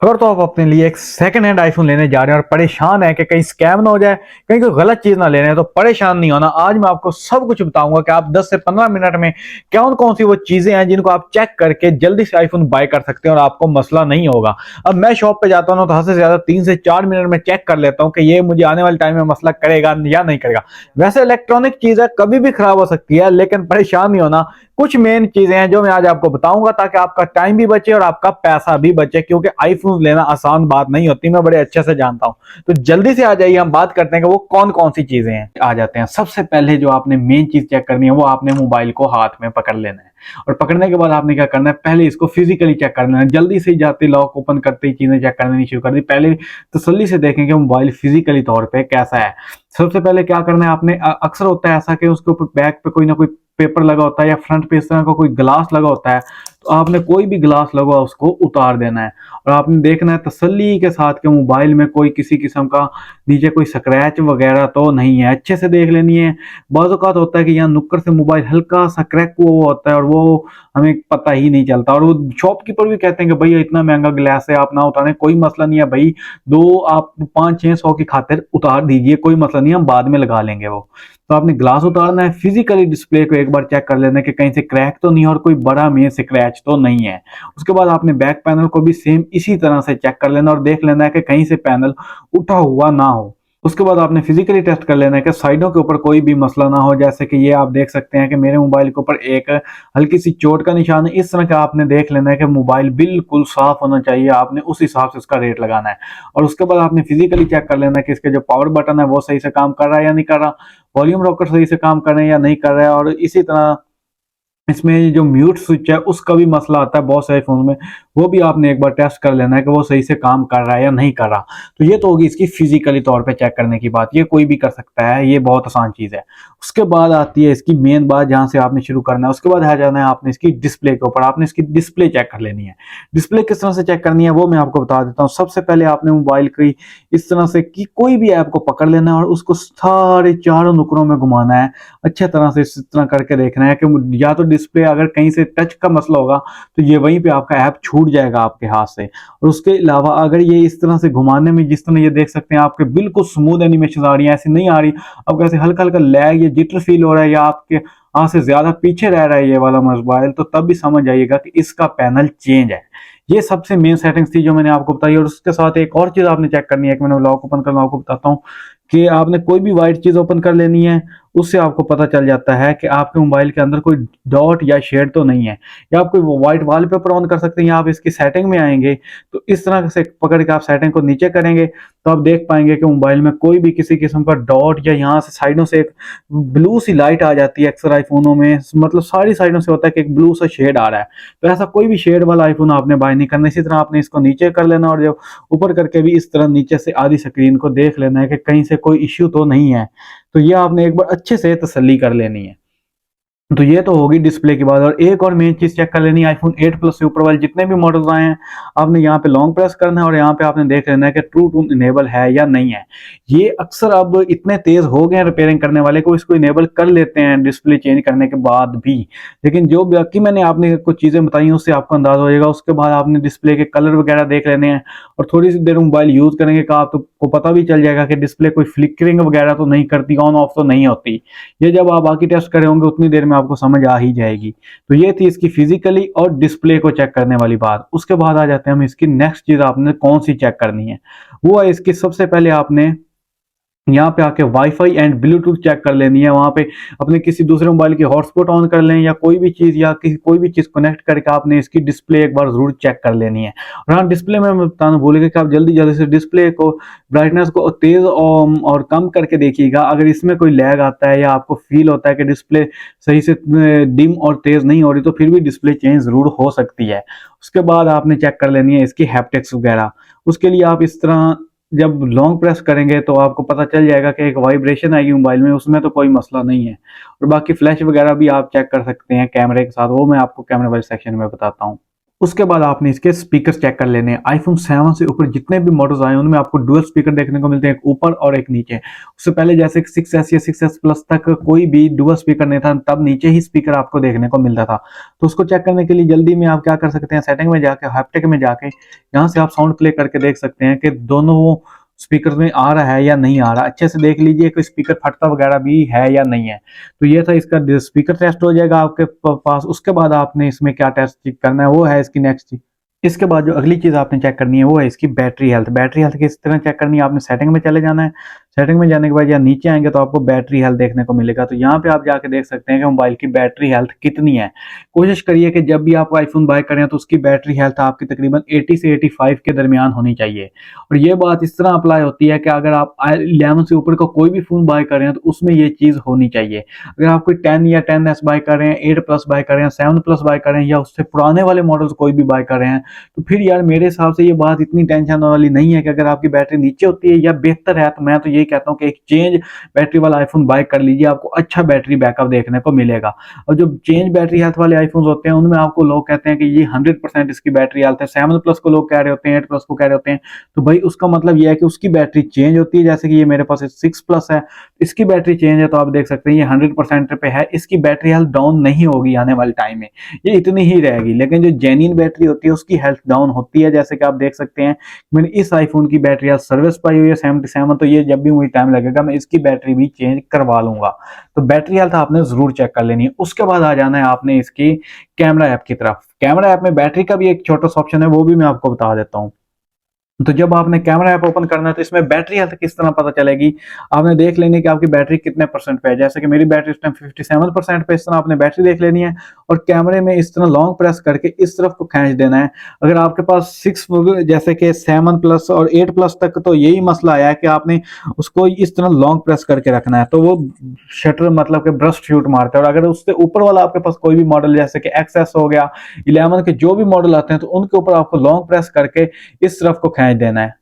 अगर तो आप अपने लिए एक सेकंड हैंड आईफोन लेने जा रहे हैं और परेशान है कि कहीं स्कैम ना हो जाए, कहीं कोई गलत चीज ना ले रहे हैं, तो परेशान नहीं होना। आज मैं आपको सब कुछ बताऊंगा कि आप 10 से 15 मिनट में कौन कौन सी वो चीजें हैं जिनको आप चेक करके जल्दी से आईफोन बाय कर सकते हैं और आपको मसला नहीं होगा। अब मैं शॉप पे जाता हूँ तो हद से ज्यादा 3 से 4 मिनट में चेक कर लेता हूँ कि ये मुझे आने वाले टाइम में मसला करेगा या नहीं करेगा। वैसे इलेक्ट्रॉनिक चीज है, कभी भी खराब हो सकती है, लेकिन परेशान नहीं होना। कुछ मेन चीजें हैं जो मैं आज आपको बताऊंगा ताकि आपका टाइम भी बचे और आपका पैसा भी बचे, क्योंकि आईफोन लेना आसान बात नहीं होती, मैं बड़े अच्छे से जानता हूं। तो जल्दी से आ जाइए, हम बात करते हैं कि वो कौन कौन सी चीजें हैं। आ जाते हैं। सबसे पहले जो आपने मेन चीज चेक करनी है वो आपने मोबाइल को हाथ में पकड़ लेना है। और पकड़ने के बाद आपने क्या करना है, पहले इसको फिजिकली चेक करना है। जल्दी से जाते लॉक ओपन करते ही चीजें चेक करनी शुरू कर दी, पहले तसल्ली से देखें कि मोबाइल फिजिकली तौर पे कैसा है। सबसे पहले क्या करना है आपने, अक्सर होता है ऐसा कि उसके ऊपर बैक पे कोई ना कोई पेपर लगा होता है या फ्रंट पे इस तरह का कोई ग्लास लगा होता है, तो आपने कोई भी ग्लास लगा उसको उतार देना है। और आपने देखना है तसल्ली के साथ कि मोबाइल में कोई किसी किस्म का नीचे कोई स्क्रैच वगैरह तो नहीं है, अच्छे से देख लेनी है। बाज़ औक़ात होता है कि यहाँ नुक्कड़ से मोबाइल हल्का सा क्रैक हुआ होता है और वो हमें पता ही नहीं चलता, और वो शॉपकीपर भी कहते हैं कि भैया इतना महंगा ग्लास है, आप ना उतारें, कोई मसला नहीं है भाई, दो आप 500-600 की खातिर उतार दीजिए, कोई मसला नहीं है, हम बाद में लगा लेंगे वो। तो आपने ग्लास उतारना है, फिजिकली डिस्प्ले को एक बार चेक कर लेना है कि कहीं से क्रैक तो नहीं है और कोई बड़ा मेन स्क्रैच तो नहीं है। उसके बाद आपने बैक पैनल को भी सेम इसी तरह से चेक कर लेना और देख लेना है कि कहीं से पैनल उठा हुआ ना हो। उसके बाद आपने फिजिकली टेस्ट कर लेना है कि साइडों के ऊपर कोई भी मसला ना हो, जैसे कि ये आप देख सकते हैं कि मेरे मोबाइल के ऊपर एक हल्की सी चोट का निशान है। इस तरह का आपने देख लेना है कि मोबाइल बिल्कुल साफ होना चाहिए, आपने उस हिसाब से उसका रेट लगाना है। और उसके बाद आपने फिजिकली चेक कर लेना है कि इसके जो पावर बटन है वो सही से काम कर रहा है या नहीं कर रहा, वॉल्यूम रॉकर सही से काम कर रहे हैं या नहीं कर रहा है। और इसी तरह इसमें जो म्यूट स्विच है उसका भी मसला आता है बहुत सारे फोन में, वो भी आपने एक बार टेस्ट कर लेना है कि वो सही से काम कर रहा है या नहीं कर रहा। तो ये तो होगी इसकी फिजिकली तौर पे चेक करने की बात, ये कोई भी कर सकता है, ये बहुत आसान चीज है। उसके बाद आती है इसकी मेन बात जहां से आपने शुरू करना है। उसके बाद आ जाना है आपने इसकी डिस्प्ले के ऊपर, आपने इसकी डिस्प्ले चेक कर लेनी है। डिस्प्ले किस तरह से चेक करनी है वो मैं आपको बता देता हूँ। सबसे पहले आपने मोबाइल की इस तरह से कि कोई भी ऐप को पकड़ लेना है और उसको सारे चारों नुकरों में घुमाना है, अच्छे तरह से इस तरह करके देखना है कि या तो डिस्प्ले अगर कहीं से टच का मसला होगा तो ये वहीं पे आपका ऐप छूट जाएगा आपके हाथ से। और उसके अलावा अगर ये इस तरह से घुमाने में, जिस तरह ये देख सकते हैं आपके बिल्कुल स्मूथ एनिमेशन आ रही है, ऐसी नहीं आ रही, अब कैसे हल्का हल्का लैग या जिटर फील हो रहा है या आपके हाथ से ज्यादा पीछे रह रहा है ये वाला मोबाइल, तो तब भी समझ आइएगा कि इसका पैनल चेंज है। ये सबसे मेन सेटिंग्स थी जो मैंने आपको बताई। और उसके साथ एक और चीज आपने चेक करनी है कि मैंने लॉक ओपन करना आपको बताता हूँ, कि आपने कोई भी व्हाइट चीज ओपन कर लेनी है, उससे आपको पता चल जाता है कि आपके मोबाइल के अंदर कोई डॉट या शेड तो नहीं है। या आप कोई व्हाइट वॉलपेपर ऑन कर सकते हैं, या आप इसकी सेटिंग में आएंगे तो इस तरह से पकड़ के आप सेटिंग को नीचे करेंगे तो आप देख पाएंगे कि मोबाइल में कोई भी किसी किस्म का डॉट, या यहाँ से साइडों से एक ब्लू सी लाइट आ जाती है अक्सर आईफोनों में, मतलब सारी साइडों से होता है कि एक ब्लू सा शेड आ रहा है। तो ऐसा कोई भी शेड वाला आईफोन आपने बाय नहीं करना। इसी तरह आपने इसको नीचे कर लेना और जब ऊपर करके भी इस तरह नीचे से आधी स्क्रीन को देख लेना है कि कहीं से कोई इश्यू तो नहीं है। तो ये आपने एक बार अच्छे से तसल्ली कर लेनी है। तो ये तो होगी डिस्प्ले की बात। और एक और मेन चीज चेक कर लेनी है, आईफोन 8 प्लस से ऊपर वाले जितने भी मॉडल्स आए हैं, आपने यहाँ पे लॉन्ग प्रेस करना है और यहाँ पे आपने देख लेना है कि ट्रू टून इनेबल है या नहीं है। ये अक्सर अब इतने तेज हो गए हैं रिपेयरिंग करने वाले को, इसको इनेबल कर लेते हैं डिस्प्ले चेंज करने के बाद भी, लेकिन जो बाकी मैंने आपने कुछ चीजें बताई हैं उससे आपको अंदाजा हो जाएगा। उसके बाद आपने डिस्प्ले के कलर वगैरह देख लेने हैं और थोड़ी सी देर मोबाइल यूज करेंगे का आपको पता भी चल जाएगा कि डिस्प्ले कोई फ्लिकरिंग वगैरह तो नहीं करती, ऑन ऑफ तो नहीं होती। ये जब आप बाकी टेस्ट करे होंगे उतनी देर में आपको समझ आ ही जाएगी। तो ये थी इसकी फिजिकली और डिस्प्ले को चेक करने वाली बात। उसके बाद आ जाते हैं हम इसकी नेक्स्ट चीज आपने कौन सी चेक करनी है। वो है इसकी सबसे पहले आपने यहाँ पे आके वाईफाई एंड ब्लूटूथ चेक कर लेनी है। वहां पे अपने किसी दूसरे मोबाइल की हॉटस्पॉट ऑन कर लें या कोई भी चीज, या किसी कोई भी चीज कनेक्ट करके आपने इसकी डिस्प्ले एक बार जरूर चेक कर लेनी है। और हाँ, डिस्प्ले में मैं बताना भूलेगा कि आप जल्दी जल्दी से डिस्प्ले को ब्राइटनेस को तेज और कम करके देखिएगा। अगर इसमें कोई लैग आता है या आपको फील होता है कि डिस्प्ले सही से डिम और तेज नहीं हो रही, तो फिर भी डिस्प्ले चेंज जरूर हो सकती है। उसके बाद आपने चेक कर लेनी है इसकी हैप्टिक्स वगैरह। उसके लिए आप इस तरह जब लॉन्ग प्रेस करेंगे तो आपको पता चल जाएगा कि एक वाइब्रेशन आएगी मोबाइल में, उसमें तो कोई मसला नहीं है। और बाकी फ्लैश वगैरह भी आप चेक कर सकते हैं कैमरे के साथ, वो मैं आपको कैमरे वाले सेक्शन में बताता हूँ। उसके बाद आपने इसके स्पीकर चेक कर लेने हैं। आईफोन 7 से ऊपर जितने भी मॉडल्स आए उनमें आपको डुअल स्पीकर देखने को मिलते हैं, एक ऊपर और एक नीचे। उससे पहले जैसे 6S या 6S प्लस तक कोई भी डुअल स्पीकर नहीं था, तब नीचे ही स्पीकर आपको देखने को मिलता था। तो उसको चेक करने के लिए जल्दी में आप क्या कर सकते हैं, सेटिंग में जाके, हैप्टिक में जाके यहाँ से आप साउंड प्ले करके देख सकते हैं कि दोनों स्पीकर में आ रहा है या नहीं आ रहा। अच्छे से देख लीजिए कि स्पीकर फटता वगैरह भी है या नहीं है। तो ये था इसका स्पीकर टेस्ट हो जाएगा आपके पास। उसके बाद आपने इसमें क्या टेस्ट करना है वो है इसकी नेक्स्ट। इसके बाद जो अगली चीज आपने चेक करनी है वो है इसकी बैटरी हेल्थ। बैटरी हेल्थ किस तरह चेक करनी है, आपने सेटिंग में चले जाना है। सेटिंग में जाने के बाद यहाँ नीचे आएंगे तो आपको बैटरी हेल्थ देखने को मिलेगा। तो यहाँ पे आप जाके देख सकते हैं कि मोबाइल की बैटरी हेल्थ कितनी है। कोशिश करिए कि जब भी आप आईफोन बाय करें तो उसकी बैटरी हेल्थ आपकी तकरीबन 80 से 85 के दरमियान होनी चाहिए। और ये बात इस तरह अप्लाई होती है कि अगर आप 11 से ऊपर का कोई भी फोन बाय कर रहे हैं तो उसमें ये चीज होनी चाहिए। अगर आप कोई 10 या 10S बाय कर रहे हैं, 8 प्लस बाय कर रहे हैं, 7 प्लस बाय कर रहे हैं या उससे पुराने वाले मॉडल्स कोई भी बाय कर रहे हैं, तो फिर यार मेरे हिसाब से ये बात इतनी टेंशन वाली नहीं है कि अगर आपकी बैटरी नीचे होती है या बेहतर है, तो मैं तो यही कहता हूँ कि एक चेंज बैटरी वाला आईफोन बाय कर लीजिए, आपको अच्छा बैटरी बैकअप देखने को मिलेगा। और जो चेंज बैटरी हेल्थ वाले आईफोन होते हैं उनमें आपको लोग कहते हैं कि ये 100% इसकी बैटरी हेल्थ है। 7 प्लस को लोग कह रहे होते हैं, 8 प्लस को कह रहे होते हैं। तो भाई उसका मतलब ये है कि उसकी बैटरी चेंज होती है। जैसे कि ये मेरे पास 6 प्लस है, इसकी बैटरी चेंज है, तो आप देख सकते हैं ये 100% पे है। इसकी बैटरी हेल्थ डाउन नहीं होगी आने वाले टाइम में, ये इतनी ही रहेगी। लेकिन जो जेन्युइन बैटरी होती है उसकी हेल्थ डाउन होती है। जैसे कि आप देख सकते हैं मैंने इस आईफोन की बैटरी हेल्थ सर्विस पाई हुई है 77, तो ये जब भी मुझे टाइम लगेगा मैं इसकी बैटरी भी चेंज करवा लूंगा। तो बैटरी हेल्थ आपने जरूर चेक कर लेनी है। उसके बाद आ जाना है आपने इसकी कैमरा ऐप की तरफ। कैमरा ऐप में बैटरी का भी एक छोटा सा ऑप्शन है, वो भी मैं आपको बता देता हूँ। तो जब आपने कैमरा ऐप ओपन करना है तो इसमें बैटरी हेल्थ किस तरह पता चलेगी, आपने देख लेनी है कि आपकी बैटरी कितने परसेंट पे है। जैसे कि मेरी बैटरी इस टाइम 57% पे, इस तरह आपने बैटरी देख लेनी है और कैमरे में इस तरह लॉन्ग प्रेस करके इस तरफ को खींच देना है। अगर आपके पास 6 जैसे कि 7 प्लस और 8 प्लस तक तो यही मसला आया है कि आपने उसको इस तरह लॉन्ग प्रेस करके रखना है, तो वो शटर मतलब कि ब्रस्ट शूट मारता है। और अगर उससे ऊपर वाला आपके पास कोई भी मॉडल जैसे कि XS हो गया, 11 के जो भी मॉडल आते हैं, तो उनके ऊपर आपको लॉन्ग प्रेस करके इस तरफ को खींच देना है।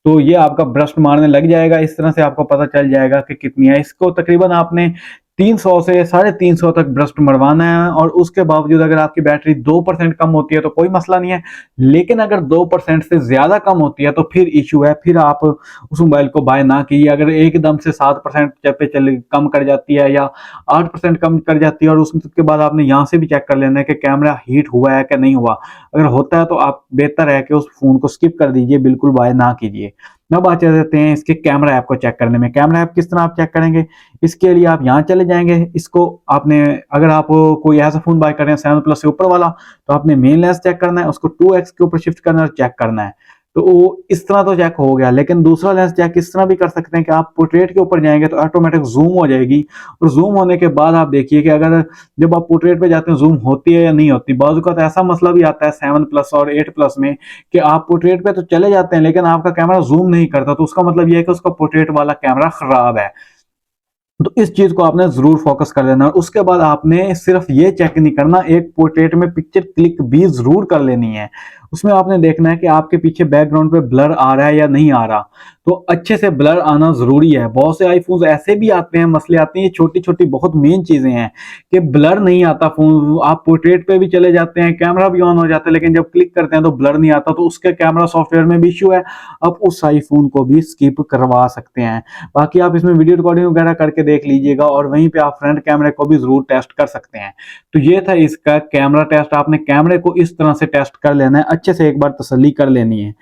तो ये आपका ब्रस्ट मारने लग जाएगा। इस तरह से आपको पता चल जाएगा कि कितनी है। इसको तकरीबन आपने 300 से 350 तक ब्रस्ट मरवाना है। और उसके बावजूद अगर आपकी बैटरी 2% कम होती है तो कोई मसला नहीं है, लेकिन अगर 2% से ज्यादा कम होती है तो फिर इशू है। फिर आप उस मोबाइल को बाय ना कीजिए। अगर एकदम से 7% पे चले कम कर जाती है या 8% कम कर जाती है, और उसके बाद आपने यहाँ से भी चेक कर लेना है कि कैमरा हीट हुआ है कि नहीं हुआ। अगर होता है तो आप बेहतर है कि उस फोन को स्किप कर दीजिए, बिल्कुल बाय ना कीजिए। अब बात चल जाते हैं इसके कैमरा ऐप को चेक करने में। कैमरा ऐप किस तरह आप चेक करेंगे, इसके लिए आप यहाँ चले जाएंगे। इसको आपने, अगर आप कोई ऐसा फोन बाय कर रहे हैं 7 प्लस से ऊपर वाला, तो आपने मेन लेंस चेक करना है, उसको 2x के ऊपर शिफ्ट करना है और चेक करना है। तो वो इस तरह तो चेक हो गया। लेकिन दूसरा लेंस चेक इस तरह भी कर सकते हैं कि आप पोर्ट्रेट के ऊपर जाएंगे तो ऑटोमेटिक जूम हो जाएगी। और जूम होने के बाद आप देखिए कि अगर जब आप पोर्ट्रेट पे जाते हैं जूम होती है या नहीं होती। बाजू का तो ऐसा मसला भी आता है 7 प्लस और 8 प्लस में कि आप पोर्ट्रेट पे तो चले जाते हैं लेकिन आपका कैमरा जूम नहीं करता। तो उसका मतलब यह है कि उसका पोर्ट्रेट वाला कैमरा खराब है। तो इस चीज को आपने जरूर फोकस कर लेना। उसके बाद आपने सिर्फ ये चेक नहीं करना, एक पोर्ट्रेट में पिक्चर क्लिक भी जरूर कर लेनी है। उसमें आपने देखना है कि आपके पीछे बैकग्राउंड पे ब्लर आ रहा है या नहीं आ रहा। तो अच्छे से ब्लर आना जरूरी है। बहुत से आईफोन ऐसे भी आते हैं, मसले आते हैं, ये छोटी छोटी बहुत मेन चीजें हैं कि ब्लर नहीं आता फोन। आप पोर्ट्रेट पे भी चले जाते हैं, कैमरा भी ऑन हो जाता है, लेकिन जब क्लिक करते हैं तो ब्लर नहीं आता। तो उसके कैमरा सॉफ्टवेयर में भी इश्यू है, आप उस आईफोन को भी स्किप करवा सकते हैं। बाकी आप इसमें वीडियो रिकॉर्डिंग वगैरह करके देख लीजिएगा और वहीं पे आप फ्रंट कैमरे को भी जरूर टेस्ट कर सकते हैं। तो ये था इसका कैमरा टेस्ट। आपने कैमरे को इस तरह से टेस्ट कर लेना है, अच्छे से एक बार तसल्ली कर लेनी है।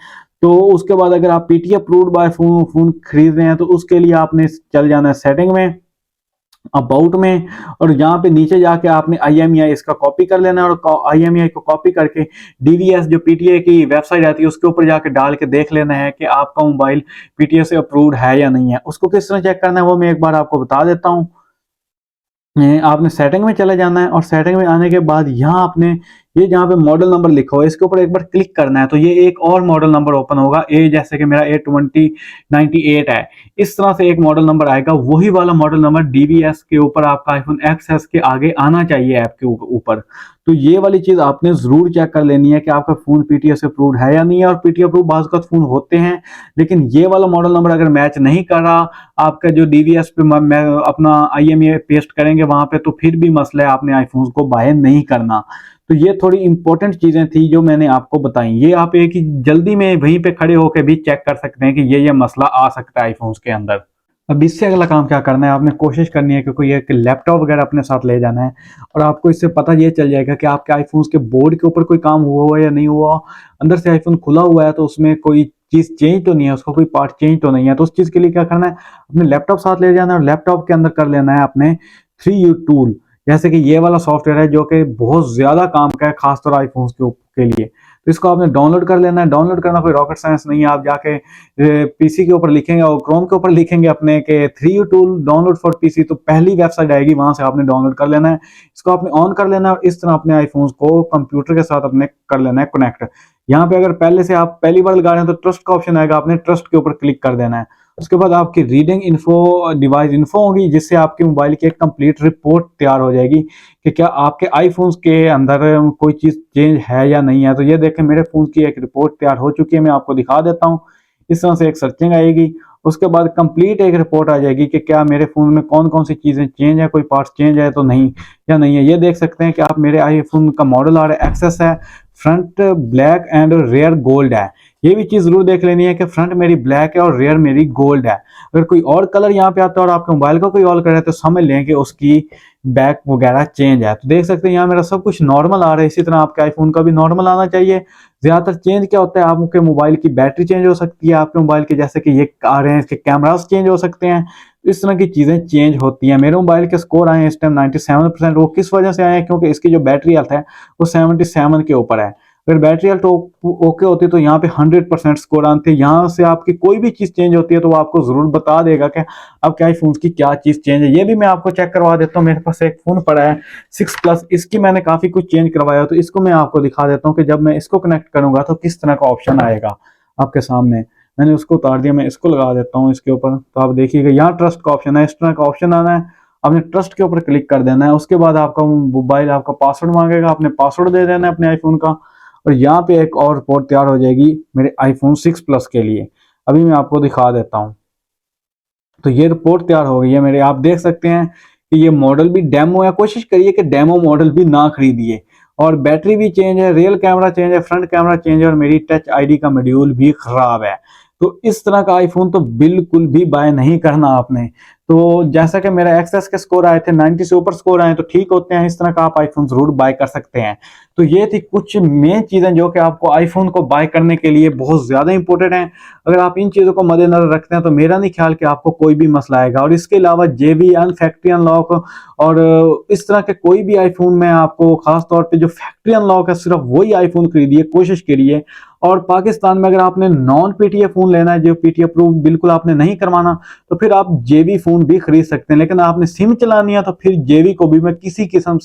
तो उसके बाद अगर आप पीटीए अप्रूव्ड बाय फोन खरीद रहे हैं तो उसके लिए आपने चल जाना है सेटिंग में, अबाउट में, और यहाँ पे नीचे जाके आपने IMEI इसका कॉपी कर लेना है। और IMEI को कॉपी करके DVS जो पीटीए की वेबसाइट आती है उसके ऊपर जाके डाल के देख लेना है कि आपका मोबाइल पीटीए से अप्रूव्ड है या नहीं है। उसको किस तरह चेक करना है वो मैं एक बार आपको बता देता हूँ। आपने सेटिंग में चले जाना है और सेटिंग में आने के बाद यहाँ आपने ये जहाँ पे मॉडल नंबर लिखा हुआ है इसके ऊपर एक बार क्लिक करना है। तो ये एक और मॉडल नंबर ओपन होगा, जैसे कि मेरा A2098 है। इस तरह से एक मॉडल नंबर आएगा, वही वाला मॉडल नंबर DVS के ऊपर आपका आईफोन XS के आगे आना चाहिए ऐप के ऊपर। तो ये वाली चीज आपने जरूर चेक कर लेनी है कि आपका फोन पीटीए से अप्रूव्ड है या नहीं है। और पीटीए अप्रूव बाज़ का फोन होते हैं, लेकिन ये वाला मॉडल नंबर अगर मैच नहीं कर रहा आपका जो DVS पे अपना IMEI पेस्ट करेंगे वहां पे, तो फिर भी मसला है, आपने आईफोन को बाय नहीं करना। तो ये थोड़ी इंपॉर्टेंट चीजें थी जो मैंने आपको बताई। ये आप एक ही जल्दी में वहीं पे खड़े होकर भी चेक कर सकते हैं कि ये मसला आ सकता है आईफोन्स के अंदर। अब इससे अगला काम क्या करना है, आपने कोशिश करनी है कि कोई एक लैपटॉप वगैरह अपने साथ ले जाना है, और आपको इससे पता ये चल जाएगा कि आपके आईफोन्स के बोर्ड के ऊपर कोई काम हुआ हुआ है या नहीं हुआ। अंदर से आईफोन खुला हुआ है तो उसमें कोई चीज़ चेंज तो नहीं है, उसका कोई पार्ट चेंज तो नहीं है। तो उस चीज़ के लिए क्या करना है, अपने लैपटॉप साथ ले जाना है और लैपटॉप के अंदर कर लेना है अपने 3U टूल। जैसे कि ये वाला सॉफ्टवेयर है जो कि बहुत ज़्यादा काम का है, खासतौर आईफोन्स के लिए। तो इसको आपने डाउनलोड कर लेना है। डाउनलोड करना कोई रॉकेट साइंस नहीं है। आप जाके पीसी के ऊपर लिखेंगे और क्रोम के ऊपर लिखेंगे अपने के 3U tool download for PC, तो पहली वेबसाइट आएगी, वहां से आपने डाउनलोड कर लेना है। इसको आपने ऑन कर लेना है और इस तरह अपने आईफोन्स को कंप्यूटर के साथ अपने कर लेना है कनेक्ट। यहाँ पे अगर पहले से आप पहली बार लगा रहे हैं तो ट्रस्ट का ऑप्शन आएगा, आपने ट्रस्ट के ऊपर क्लिक कर देना है। उसके बाद आपकी रीडिंग इन्फो डिवाइस इन्फो होगी, जिससे आपके मोबाइल की एक कंप्लीट रिपोर्ट तैयार हो जाएगी कि क्या आपके आईफोन्स के अंदर कोई चीज़ चेंज है या नहीं है। तो ये देखें, मेरे फ़ोन की एक रिपोर्ट तैयार हो चुकी है, मैं आपको दिखा देता हूँ। इस तरह से एक सर्चिंग आएगी, उसके बाद कंप्लीट एक रिपोर्ट आ जाएगी कि क्या मेरे फ़ोन में कौन कौन सी चीज़ें चेंज है, कोई पार्ट्स चेंज है तो नहीं या नहीं है। ये देख सकते हैं कि आप मेरे आईफोन का मॉडल आ रहा है एक्सेस है, front black and rare gold है। ये भी चीज़ जरूर देख लेनी है कि फ्रंट मेरी ब्लैक है और रेयर मेरी गोल्ड है। अगर कोई और कलर यहाँ पे आता है और आपके मोबाइल का कोई और कलर है तो समझ लें कि उसकी बैक वगैरह चेंज है। तो देख सकते हैं यहाँ मेरा सब कुछ नॉर्मल आ रहा है, इसी तरह आपके आईफोन का भी नॉर्मल आना चाहिए। ज्यादातर चेंज क्या होता है, आपके मोबाइल की बैटरी चेंज हो सकती है, आपके मोबाइल के जैसे कि ये आ रहे हैं इसके कैमरास चेंज हो सकते हैं, इस तरह की चीजें चेंज होती हैं। मेरे मोबाइल के स्कोर आए हैं इस टाइम 97%। वो किस वजह से आए हैं, क्योंकि इसकी जो बैटरी हेल्थ है वो 77 के ऊपर है। अगर बैटरी हेल्थ ओके होती है तो यहाँ पे 100% स्कोर आते हैं। यहाँ से आपकी कोई भी चीज़ चेंज होती है तो वो आपको ज़रूर बता देगा कि आपके आईफोन की क्या चीज़ चेंज है। ये भी मैं आपको चेक करवा देता हूँ। मेरे पास एक फ़ोन पड़ा है 6 प्लस, इसकी मैंने काफ़ी कुछ चेंज करवाया, तो इसको मैं आपको दिखा देता हूँ कि जब मैं इसको कनेक्ट करूँगा तो किस तरह का ऑप्शन आएगा आपके सामने। मैंने उसको उतार दिया, मैं इसको लगा देता हूँ इसके ऊपर, तो आप देखिएगा यहाँ ट्रस्ट का ऑप्शन है, इस तरह का ऑप्शन आना है। आपने ट्रस्ट के ऊपर क्लिक कर देना है। उसके बाद आपका मोबाइल आपका पासवर्ड मांगेगा, आपने पासवर्ड दे देना है अपने आईफोन का, और यहाँ पे एक और रिपोर्ट तैयार हो जाएगी मेरे आईफोन 6 प्लस के लिए। अभी मैं आपको दिखा देता हूँ। तो ये रिपोर्ट तैयार हो गई है मेरे, आप देख सकते हैं कि ये मॉडल भी डेमो है। कोशिश करिए कि डेमो मॉडल भी ना खरीदिए। और बैटरी भी चेंज है, रियल कैमरा चेंज है, फ्रंट कैमरा चेंज है, और मेरी टच आईडी का मॉड्यूल भी खराब है। तो इस तरह का आईफोन तो बिल्कुल भी बाय नहीं करना आपने। तो जैसा कि मेरा एक्सेस के स्कोर आए थे 90 से ऊपर स्कोर आए तो ठीक होते हैं, इस तरह का आप आईफोन जरूर बाय कर सकते हैं। तो ये थी कुछ मेन चीजें जो कि आपको आईफोन को बाय करने के लिए बहुत ज्यादा इंपॉर्टेंट है। अगर आप इन चीजों को मद्देनजर रखते हैं तो मेरा नहीं ख्याल कि आपको कोई भी मसला आएगा। और इसके अलावा जेबी फैक्ट्री अनलॉक और इस तरह के कोई भी आईफोन में आपको खास तौर पे जो फैक्ट्री अनलॉक है सिर्फ वही आईफोन खरीदिए, कोशिश करिए। और पाकिस्तान में अगर आपने नॉन पीटीए फोन लेना है, जो पीटीए अप्रूव बिल्कुल आपने नहीं करवाना, तो फिर आप जेबी फोन भी खरीद सकते हैं। लेकिन आपने सिम चलानी है तो फिर जेबी को भी मैं किसी किस्म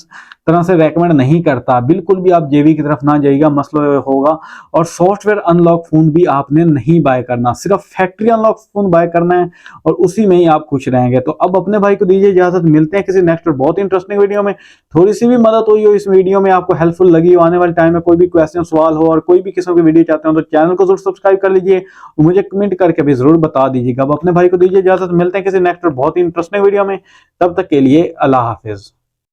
तरह से रेकमेंड नहीं करता। बिल्कुल भी आप जेबी की तरफ ना जाइएगा, मसला होगा। और सॉफ्टवेयर अनलॉक फोन भी आपने नहीं बाय करना, सिर्फ फैक्ट्री अनलॉक फोन बाय करना है और उसी में ही आप खुश रहेंगे। तो अब अपने भाई को दीजिए इजाजत, मिलते हैं किसी नेक्स्ट और बहुत इंटरेस्टिंग वीडियो में। थोड़ी सी भी मदद हुई हो इस वीडियो में, आपको हेल्पफुल लगी हो, आने वाले टाइम में कोई भी क्वेश्चन सवाल हो और कोई भी किस्म की वीडियो चाहते हो तो चैनल को जरूर सब्सक्राइब कर लीजिए और मुझे कमेंट करके भी जरूर बता दीजिएगा। अब अपने भाई को दीजिए इजाजत, मिलते हैं किसी नेक्स्ट और बहुत ही इंटरेस्टिंग वीडियो में। तब तक के लिए अल्लाह हाफिज।